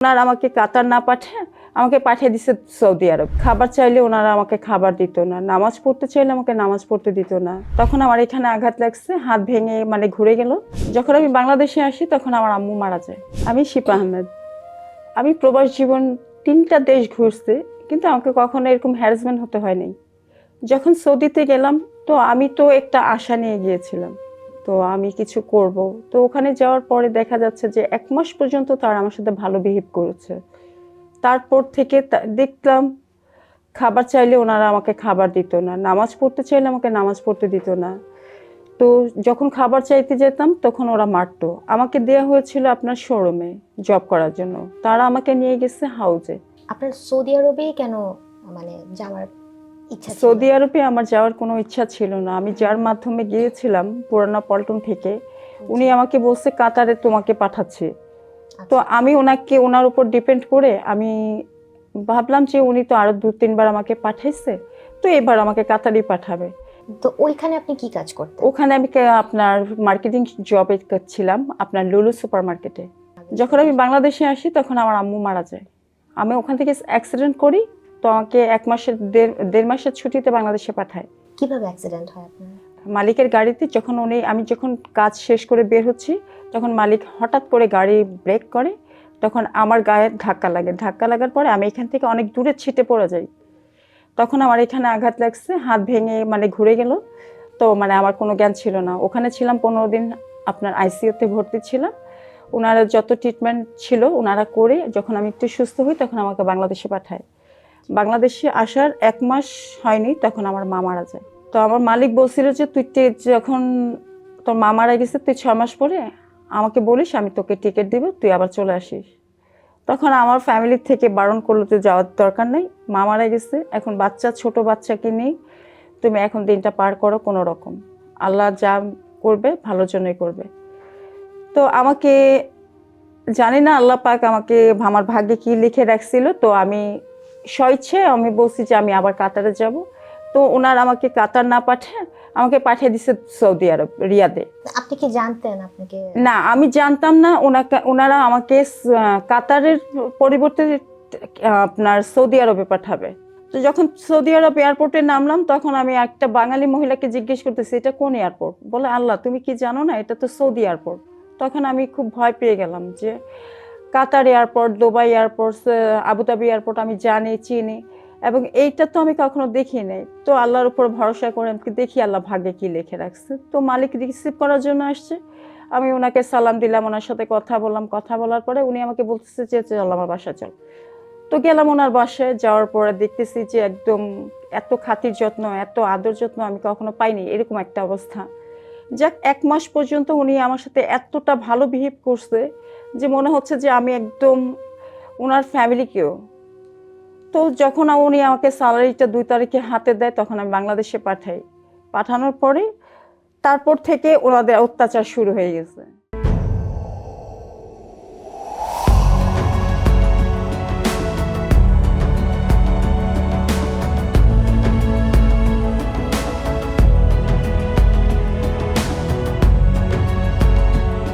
ওনারা আমাকে কাতার না পাঠিয়ে আমাকে পাঠিয়ে দিছে সৌদি আরব। খাবার চাইলে ওনারা আমাকে খাবার দিত না, নামাজ পড়তে চাইলে আমাকে নামাজ পড়তে দিত না। তখন আমার এখানে আঘাত লাগছে, হাত ভেঙে ঘুরে গেল। যখন আমি বাংলাদেশে আসি তখন আমার আম্মু মারা যায়। আমি শিপা আহমেদ। আমি প্রবাস জীবন 3টা দেশ ঘুরছি, কিন্তু আমাকে কখনো এরকম হ্যারাসমেন্ট হতে হয়নি। যখন সৌদিতে গেলাম তো আমি তো একটা আশা নিয়ে গিয়েছিলাম, তো আমি কিছু করব। তো ওখানে যাওয়ার পরে দেখা যাচ্ছে যে 1 মাস পর্যন্ত তারা আমার সাথে ভালো বিহেভ করেছে। তারপর থেকে দেখলাম খাবার চাইলে ওনারা আমাকে খাবার দিত না, নামাজ পড়তে চাইলে আমাকে নামাজ পড়তে দিত না। তো যখন খাবার চাইতে যেতাম তখন ওরা মারতো। আমাকে দেওয়া হয়েছিল আপনার শোরুমে জব করার জন্য, তারা আমাকে নিয়ে গেছে হাউজে। আপনার সৌদি আরবে কেন যাওয়ার ইচ্ছা ছিল? সৌদি আরবে আমার যাওয়ার কোনো ইচ্ছা ছিল না। আমি যার মাধ্যমে গিয়েছিলাম পুরানা পল্টন থেকে, উনি আমাকে বলছে কাতারে তোমাকে পাঠাচ্ছে। তো আমি ওনার উপর ডিপেন্ড করে আমি ভাবলাম যে উনি তো আরো 2-3 বার আমাকে পাঠাইছে, তো এবার আমাকে কাতারই পাঠাবে। তো ওইখানে আপনি কি কাজ করতেন? ওখানে আমি আপনার মার্কেটিং জবে ছিলাম, আপনার লুলু সুপার মার্কেটে। যখন আমি বাংলাদেশে আসি তখন আমার আম্মু মারা যায়। আমি ওখান থেকে অ্যাক্সিডেন্ট করি, তো আমাকে 1 মাসের ছুটিতে বাংলাদেশে পাঠায়। কিভাবে অ্যাক্সিডেন্ট হয় আপনার? মালিকের গাড়িতে আমি যখন কাজ শেষ করে বের হচ্ছি, তখন মালিক হঠাৎ করে গাড়ি ব্রেক করে, তখন আমার গায়ে ধাক্কা লাগে। ধাক্কা লাগার পরে আমি এখান থেকে অনেক দূরে ছিটে পড়ে যাই। তখন আমার এখানে আঘাত লাগছে, হাত ভেঙে ঘুরে গেল। তো আমার কোনো জ্ঞান ছিল না। ওখানে ছিলাম 15 দিন, আপনার আইসিইউতে ভর্তি ছিলাম। ওনারা যত ট্রিটমেন্ট ছিল ওনারা করে যখন আমি একটু সুস্থ হই তখন আমাকে বাংলাদেশে পাঠায়। বাংলাদেশে আসার 1 মাস হয়নি তখন আমার মা মারা যায়। তো আমার মালিক বলছিল যে তুই যখন তোর মা মারা গেছে তুই 6 মাস পরে আমাকে বলিস, আমি তোকে টিকিট দিব, তুই আবার চলে আসিস। তখন আমার ফ্যামিলি থেকে বারণ করলো যে যাওয়ার দরকার নেই, মা মারা গেছে, এখন ছোট বাচ্চাকে নিয়ে তুমি এখন দিনটা পার করো কোনো রকম, আল্লাহ যা করবে ভালোর জন্যই করবে। তো আমাকে জানি না আল্লাহ পাক আমাকে আমার ভাগ্যে কি লিখে রাখছিল। তো আমি স্বইচ্ছে আমি বলছি যে আমি আবার কাতারে যাব। তো ওনারা আমাকে কাতার না পাঠিয়ে আমাকে পাঠিয়ে দিছে সৌদি আরব, রিয়াদে। আপনি কি জানতেন আপনাকে? না, আমি জানতাম না। ওনারা আমাকে কাতারের পরিবর্তে আপনার সৌদি আরবে পাঠাবে। তো যখন সৌদি আরব এয়ারপোর্টে নামলাম তখন আমি একটা বাঙালি মহিলাকে জিজ্ঞেস করতেছি এটা কোন এয়ারপোর্ট। বলে আল্লাহ তুমি কি জানো না, এটা তো সৌদি এয়ারপোর্ট। তখন আমি খুব ভয় পেয়ে গেলাম যে Qatar airport, Dubai airport, Abu Dhabi airport আমি জানি, চিনি, এবং এইটা তো আমি কখনো দেখি নাই। তো আল্লাহর উপর ভরসা করে দেখি আল্লাহ ভাগ্যে কি লিখে রাখছে। তো মালিক রিসিভ করার জন্য আসছে, আমি ওনাকে সালাম দিলাম, ওনার সাথে কথা বললাম। কথা বলার পরে উনি আমাকে বলতেছে যে চল আমার বাসা চল। তো গেলাম ওনার বাসায়। যাওয়ার পরে দেখতেছি যে একদম এত খাতির যত্ন, এত আদর যত্ন আমি কখনো পাইনি, এরকম একটা অবস্থা। যাক 1 মাস পর্যন্ত উনি আমার সাথে এতটা ভালো বিহেভ করছে যে মনে হচ্ছে যে আমি একদম ওনার ফ্যামিলিকেও। তো যখন উনি আমাকে স্যালারিটা 2 তারিখে হাতে দেয় তখন আমি বাংলাদেশে পাঠাই। পাঠানোর পরে তারপর থেকে ওনাদের অত্যাচার শুরু হয়ে গেছে।